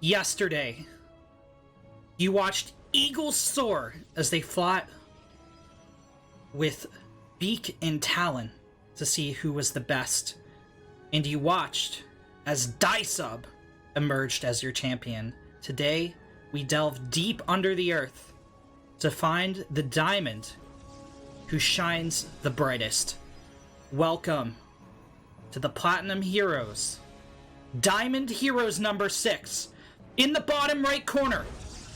Yesterday, you watched eagles soar as they fought with beak and talon to see who was the best. And you watched as Dysub emerged as your champion. Today, we delve deep under the earth to find the diamond who shines the brightest. Welcome to the Platinum Heroes. Diamond Heroes number 6. In the bottom right corner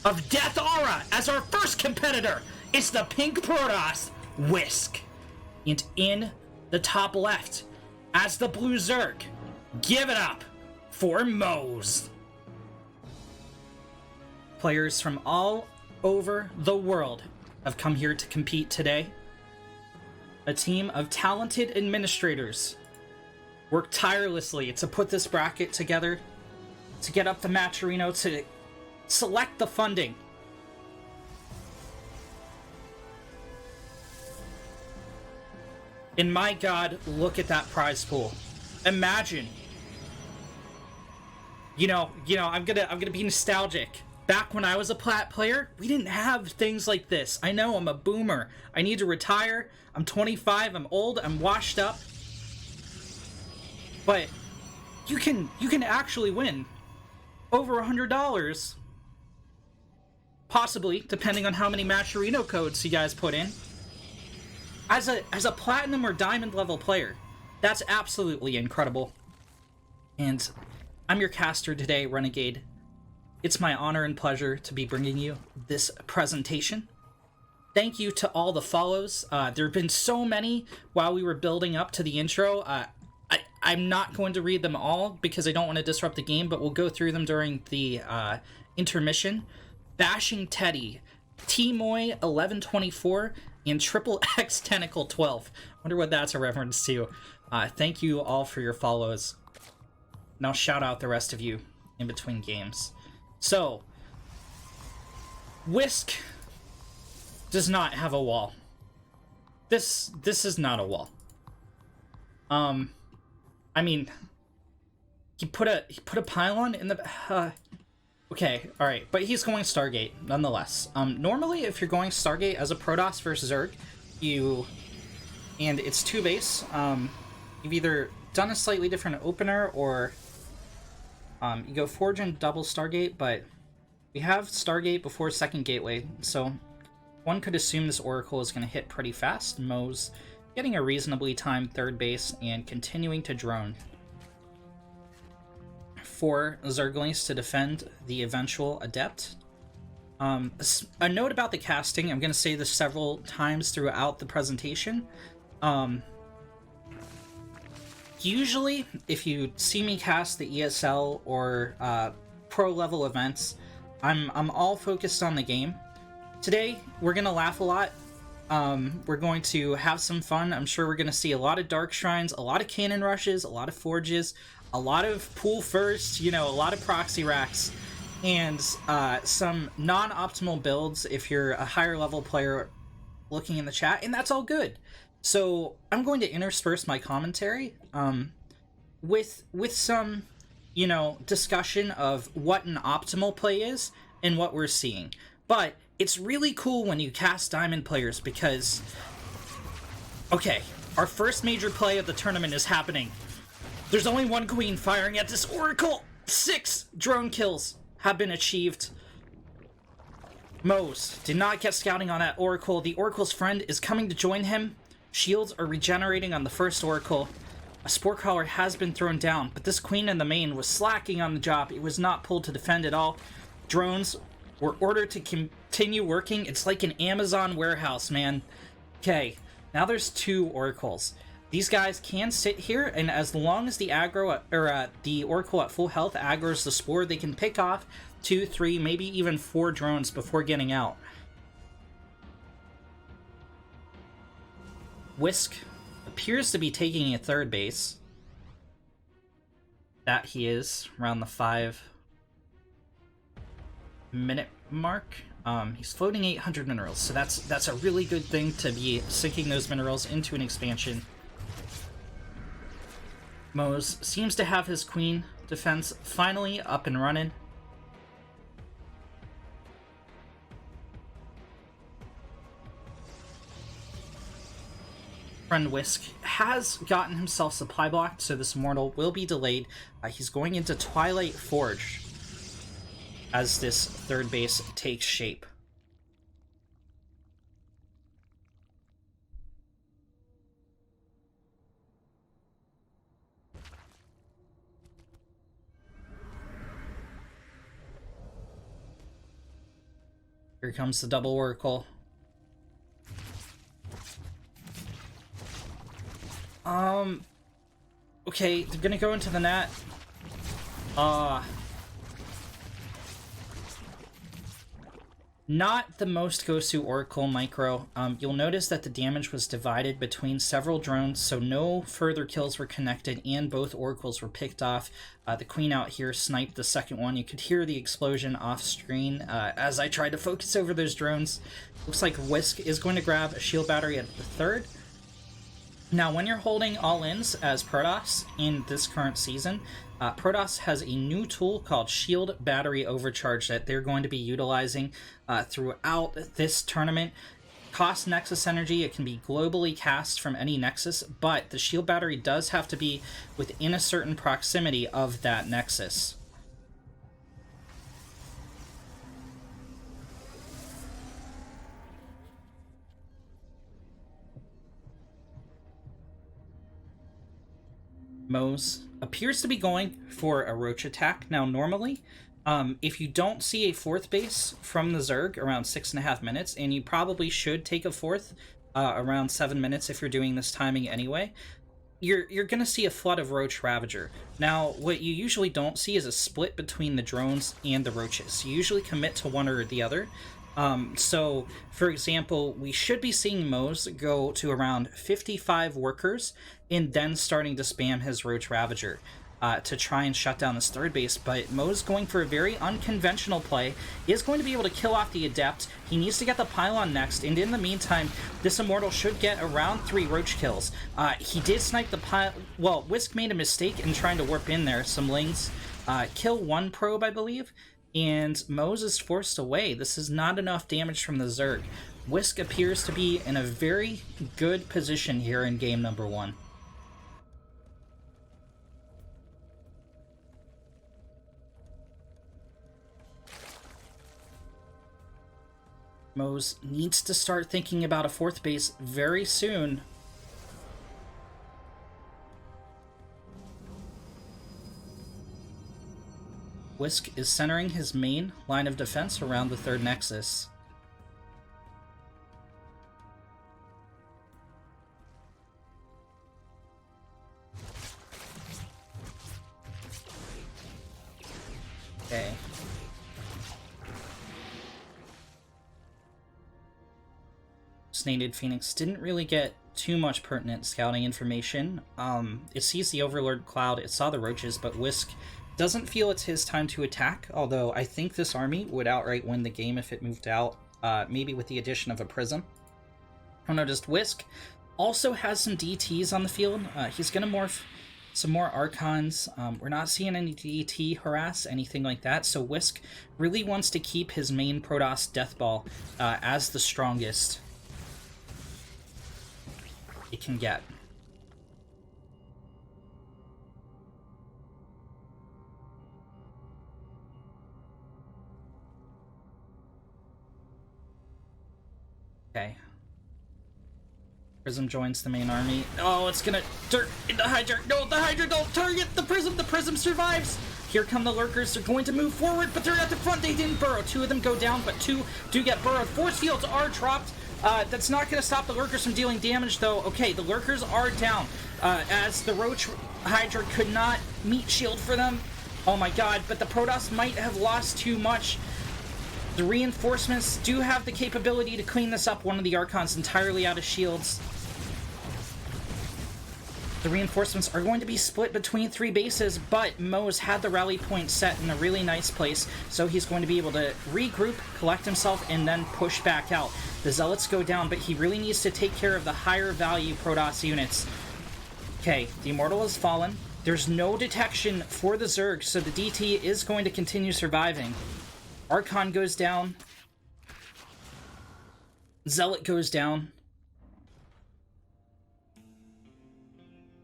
of Death Aura as our first competitor is the Pink Protoss, Whisk. And in the top left as the Blue Zerg, give it up for Moes. Players from all over the world have come here to compete today. A team of talented administrators worked tirelessly to put this bracket together, to get up the Matcherino, to select the funding. And my god, look at that prize pool. Imagine. You know, I'm gonna be nostalgic. Back when I was a plat player, we didn't have things like this. I know, I'm a boomer. I need to retire. I'm 25, I'm old, I'm washed up. But you can actually win over $100. Possibly, depending on how many Matcherino codes you guys put in. As a platinum or diamond level player, that's absolutely incredible. And I'm your caster today, Renegade. It's my honor and pleasure to be bringing you this presentation. Thank you to all the follows. There have been so many while we were building up to the intro. I'm not going to read them all because I don't want to disrupt the game, but we'll go through them during the intermission. Bashing Teddy, T-Moy 1124, and Triple X Tentacle 12. Wonder what that's a reference to. Thank you all for your follows. Now shout out the rest of you in between games. So, Whisk does not have a wall. This is not a wall. I mean, he put a pylon in the okay, all right, but he's going Stargate nonetheless. Normally, if you're going Stargate as a Protoss versus Zerg, and it's 2 base. You've either done a slightly different opener or you go Forge and double Stargate, but we have Stargate before second gateway, so one could assume this Oracle is going to hit pretty fast. Moes getting a reasonably timed 3rd base and continuing to drone. 4 Zerglings to defend the eventual Adept. A note about the casting, I'm going to say this several times throughout the presentation. Usually, if you see me cast the ESL or pro level events, I'm all focused on the game. Today, we're gonna laugh a lot. We're going to have some fun. I'm sure we're gonna see a lot of Dark Shrines, a lot of Cannon Rushes, a lot of Forges, a lot of Pool First, you know, a lot of Proxy Racks, and some non-optimal builds if you're a higher level player looking in the chat, and that's all good. So I'm going to intersperse my commentary with some, you know, discussion of what an optimal play is and what we're seeing. But it's really cool when you cast Diamond players because, okay, our first major play of the tournament is happening. There's only one queen firing at this Oracle. 6 drone kills have been achieved. Moes did not get scouting on that Oracle. The Oracle's friend is coming to join him. Shields are regenerating on the first Oracle. A Spore Crawler has been thrown down, but this queen in the main was slacking on the job. It was not pulled to defend at all. Drones were ordered to continue working. It's like an Amazon warehouse, man. Okay, now there's 2 Oracles. These guys can sit here, and as long as the aggro, or the Oracle at full health aggroes the Spore, they can pick off 2, 3, maybe even 4 drones before getting out. Whisk appears to be taking a 3rd base. That he is, around the 5-minute mark. He's floating 800 minerals, so that's a really good thing to be sinking those minerals into an expansion. Moes seems to have his queen defense finally up and running. Friend Whisk has gotten himself supply blocked, so this Immortal will be delayed. He's going into Twilight Forge as this third base takes shape. Here comes the double Oracle. Okay, they're gonna go into the net. Not the most Gosu Oracle micro. You'll notice that the damage was divided between several drones, so no further kills were connected, and both Oracles were picked off. The Queen out here sniped the second one. You could hear the explosion off screen as I tried to focus over those drones. Looks like Whisk is going to grab a shield battery at the third. Now, when you're holding all-ins as Protoss in this current season, Protoss has a new tool called Shield Battery Overcharge that they're going to be utilizing throughout this tournament. Costs Nexus energy. It can be globally cast from any Nexus, but the Shield Battery does have to be within a certain proximity of that Nexus. Moes appears to be going for a Roach attack. Now, normally, if you don't see a fourth base from the Zerg around 6.5 minutes, and you probably should take a fourth around 7 minutes if you're doing this timing anyway, you're going to see a flood of Roach Ravager. Now, what you usually don't see is a split between the drones and the Roaches. You usually commit to one or the other. So, for example, we should be seeing Moes go to around 55 workers and then starting to spam his Roach Ravager to try and shut down this third base, but Moes going for a very unconventional play, is going to be able to kill off the Adept. He needs to get the Pylon next, and in the meantime, this Immortal should get around 3 Roach kills. He did snipe the Pylon. Well, Whisk made a mistake in trying to warp in there. Some Lings kill 1 probe, I believe, and Moes is forced away. This is not enough damage from the Zerg. Whisk appears to be in a very good position here in game number 1. Moes needs to start thinking about a fourth base very soon. Whisk is centering his main line of defense around the third Nexus. Okay. Snated Phoenix didn't really get too much pertinent scouting information. It sees the Overlord Cloud, it saw the Roaches, but Whisk doesn't feel it's his time to attack, although I think this army would outright win the game if it moved out, maybe with the addition of a Prism. I noticed Whisk also has some DTs on the field. He's going to morph some more Archons. We're not seeing any DT harass, anything like that, so Whisk really wants to keep his main Protoss Deathball as the strongest it can get. Okay. Prism joins the main army. Oh, it's gonna dirt into Hydra. No, the Hydra don't target the Prism. The Prism survives. Here come the Lurkers. They're going to move forward, but they're at the front. They didn't burrow. 2 of them go down, but 2 do get burrowed. Force fields are dropped. That's not going to stop the Lurkers from dealing damage, though. Okay, the Lurkers are down, as the Roach Hydra could not meet shield for them. Oh my god, but the Protoss might have lost too much. The reinforcements do have the capability to clean this up. One of the Archons entirely out of shields. The reinforcements are going to be split between 3 bases, but Moes had the rally point set in a really nice place, so he's going to be able to regroup, collect himself, and then push back out. The Zealots go down, but he really needs to take care of the higher value Protoss units. Okay, the Immortal has fallen. There's no detection for the Zerg, so the DT is going to continue surviving. Archon goes down. Zealot goes down.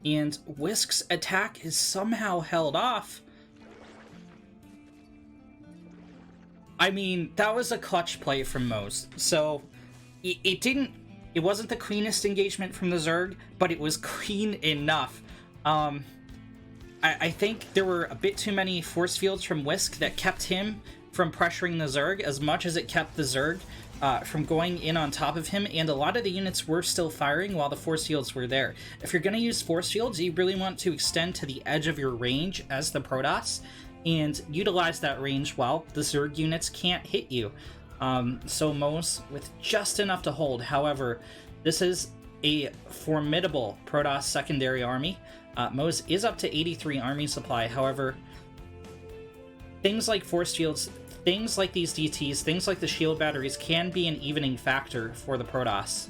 And Whisk's attack is somehow held off. I mean, that was a clutch play from Moes. So, it wasn't the cleanest engagement from the Zerg, but it was clean enough. I think there were a bit too many force fields from Whisk that kept him from pressuring the Zerg as much as it kept the Zerg from going in on top of him, and a lot of the units were still firing while the force fields were there. If you're going to use force fields, you really want to extend to the edge of your range as the Protoss, and utilize that range while the Zerg units can't hit you. So Moes with just enough to hold. However, this is a formidable Protoss secondary army. Moes is up to 83 army supply. However, things like force fields, things like these DTs, things like the shield batteries can be an evening factor for the Protoss.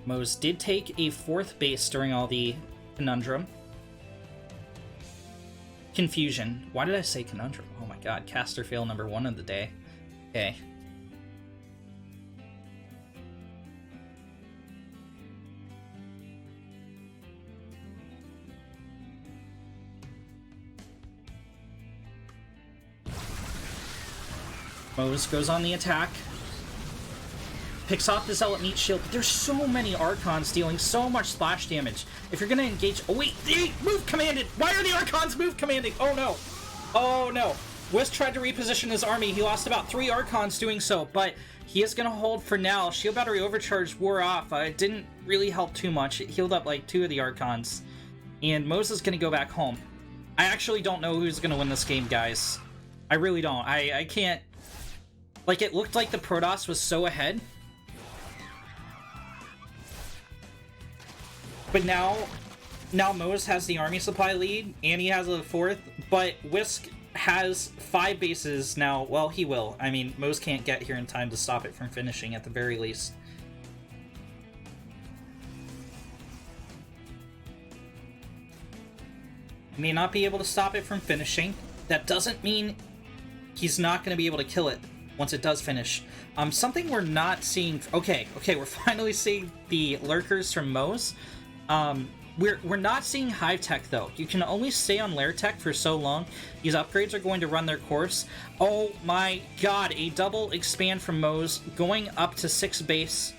Moes did take a 4th base during all the conundrum. Confusion. Why did I say conundrum? Oh my god, caster fail number 1 of the day. Okay. Moes goes on the attack. Picks off the Zealot Meat Shield, but there's so many Archons dealing so much splash damage. If you're gonna engage... Oh wait, move commanded! Why are the Archons move commanding? Oh no! Oh no! Whisk tried to reposition his army. He lost about 3 Archons doing so, but he is gonna hold for now. Shield Battery Overcharge wore off. It didn't really help too much. It healed up like 2 of the Archons. And Moes is gonna go back home. I actually don't know who's gonna win this game, guys. I really don't. I can't... Like, it looked like the Protoss was so ahead. But now Moes has the army supply lead, and he has a 4th, but Whisk has 5 bases now. Well, he will. I mean, Moes can't get here in time to stop it from finishing, at the very least. He may not be able to stop it from finishing. That doesn't mean he's not going to be able to kill it once it does finish. Something we're not seeing... Okay, we're finally seeing the lurkers from Moes. We're not seeing Hive Tech, though. You can only stay on Lair Tech for so long. These upgrades are going to run their course. Oh my god, a double expand from Moes, going up to 6 base.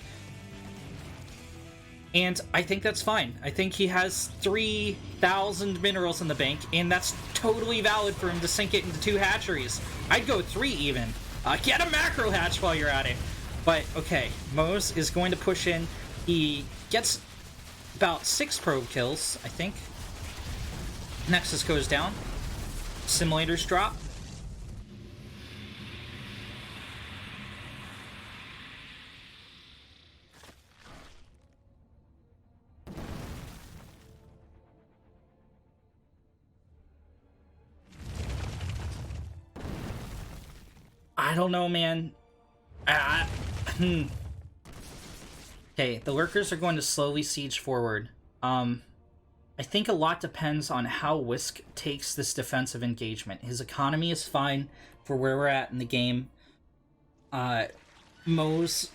And I think that's fine. I think he has 3,000 minerals in the bank, and that's totally valid for him to sink it into 2 hatcheries. I'd go 3 even. Get a macro hatch while you're at it. But, okay, Moes is going to push in. He gets about 6 probe kills, I think. Nexus goes down. Simulators drop. I don't know, man. Okay, the lurkers are going to slowly siege forward. I think a lot depends on how Whisk takes this defensive engagement. His economy is fine for where we're at in the game. Moes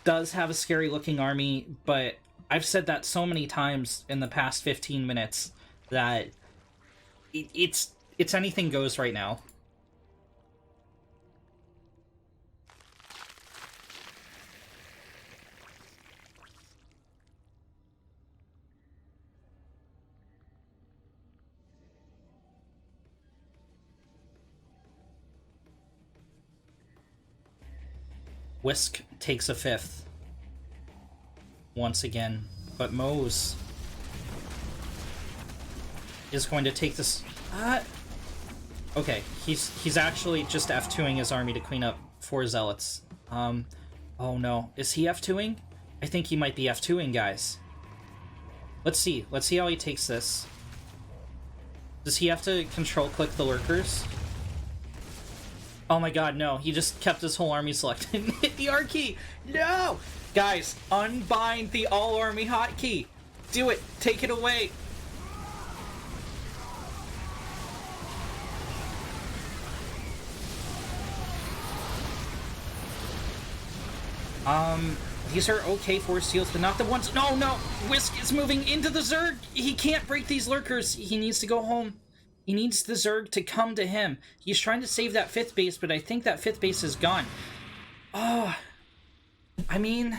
does have a scary-looking army, but I've said that so many times in the past 15 minutes that it's anything goes right now. Whisk takes a 5th. Once again. But Moes is going to take this... Okay, he's actually just F2ing his army to clean up 4 zealots. Oh no. Is he F2ing? I think he might be F2ing, guys. Let's see. Let's see how he takes this. Does he have to control-click the lurkers? Oh my god, no. He just kept his whole army selected and hit the R key. No! Guys, unbind the all-army hotkey. Do it. Take it away. These are okay force seals, but not the ones... No, no! Whisk is moving into the Zerg! He can't break these lurkers! He needs to go home. He needs the Zerg to come to him. He's trying to save that 5th base, but I think that 5th base is gone. Oh... I mean...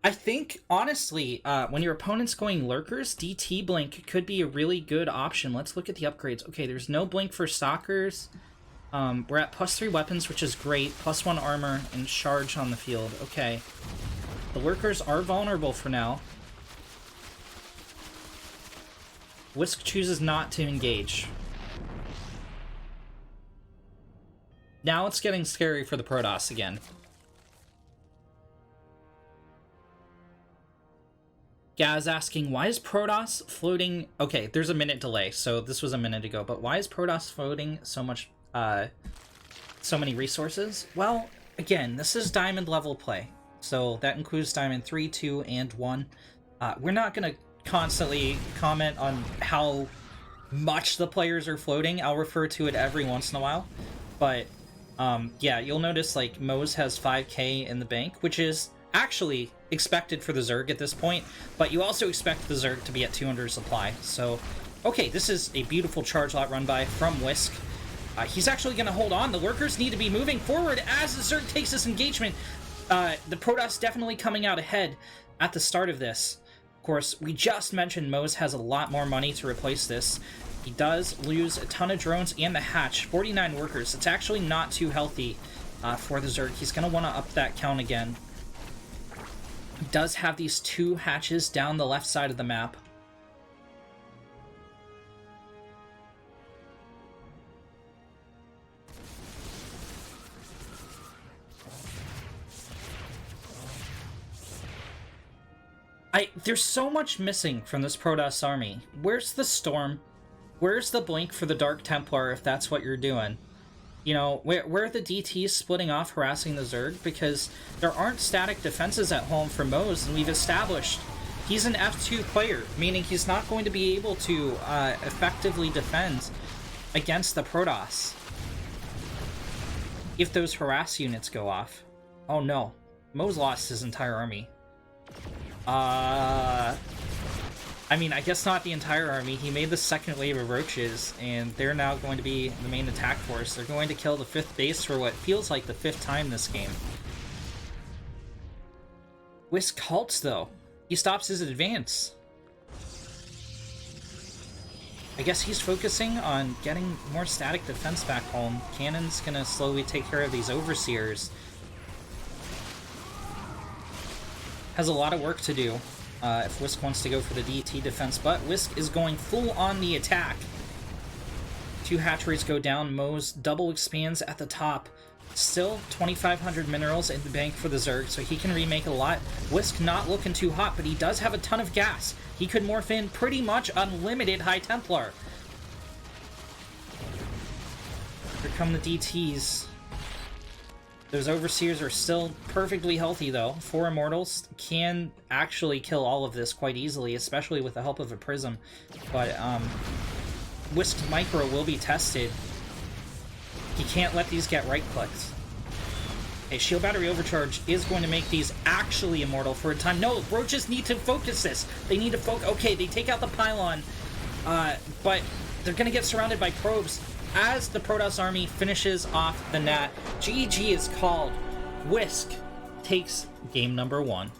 I think, honestly, when your opponent's going lurkers, DT Blink could be a really good option. Let's look at the upgrades. Okay, there's no Blink for Stalkers. We're at +3 weapons, which is great. +1 armor and charge on the field. Okay. The lurkers are vulnerable for now. Whisk chooses not to engage. Now it's getting scary for the Protoss again. Gaz asking, why is Protoss floating... Okay, there's a minute delay, so this was a minute ago, but why is Protoss floating so much... so many resources? Well, again, this is diamond level play, so that includes diamond 3, 2, and 1. We're not going to constantly comment on how much the players are floating. I'll refer to it every once in a while, but yeah, you'll notice like Moes has 5k in the bank, which is actually expected for the Zerg at this point, but you also expect the Zerg to be at 200 supply. So okay, this is a beautiful charge lot run by from Whisk. He's actually going to hold on. The lurkers need to be moving forward as the Zerg takes this engagement. The Protoss definitely coming out ahead at the start of this. Of course, we just mentioned Moes has a lot more money to replace this. He does lose a ton of drones and the hatch. 49 workers. It's actually not too healthy for the Zerg. He's going to want to up that count again. He does have these 2 hatches down the left side of the map. There's so much missing from this Protoss army. Where's the Storm? Where's the Blink for the Dark Templar, if that's what you're doing? You know, where are the DTs splitting off, harassing the Zerg? Because there aren't static defenses at home for Moes, and we've established he's an F2 player, meaning he's not going to be able to effectively defend against the Protoss if those harass units go off. Oh no, Moes lost his entire army. I mean, I guess not the entire army. He made the second wave of roaches, and they're now going to be the main attack force. They're going to kill the 5th base for what feels like the 5th time this game. Whisk halts, though. He stops his advance. I guess he's focusing on getting more static defense back home. Cannon's gonna slowly take care of these overseers. Has a lot of work to do if Whisk wants to go for the DT defense, but Whisk is going full on the attack. 2 hatcheries go down. Moes double expands at the top. Still 2,500 minerals in the bank for the Zerg, so he can remake a lot. Whisk not looking too hot, but he does have a ton of gas. He could morph in pretty much unlimited High Templar. Here come the DTs. Those Overseers are still perfectly healthy, though. 4 Immortals can actually kill all of this quite easily, especially with the help of a Prism. But, Whisk Micro will be tested. He can't let these get right-clicked. Okay, Shield Battery Overcharge is going to make these actually immortal for a time. No, Roaches need to focus this. They need to focus. Okay, they take out the Pylon, but they're going to get surrounded by probes as the Protoss army finishes off the Nat. GG is called. Whisk takes game number 1.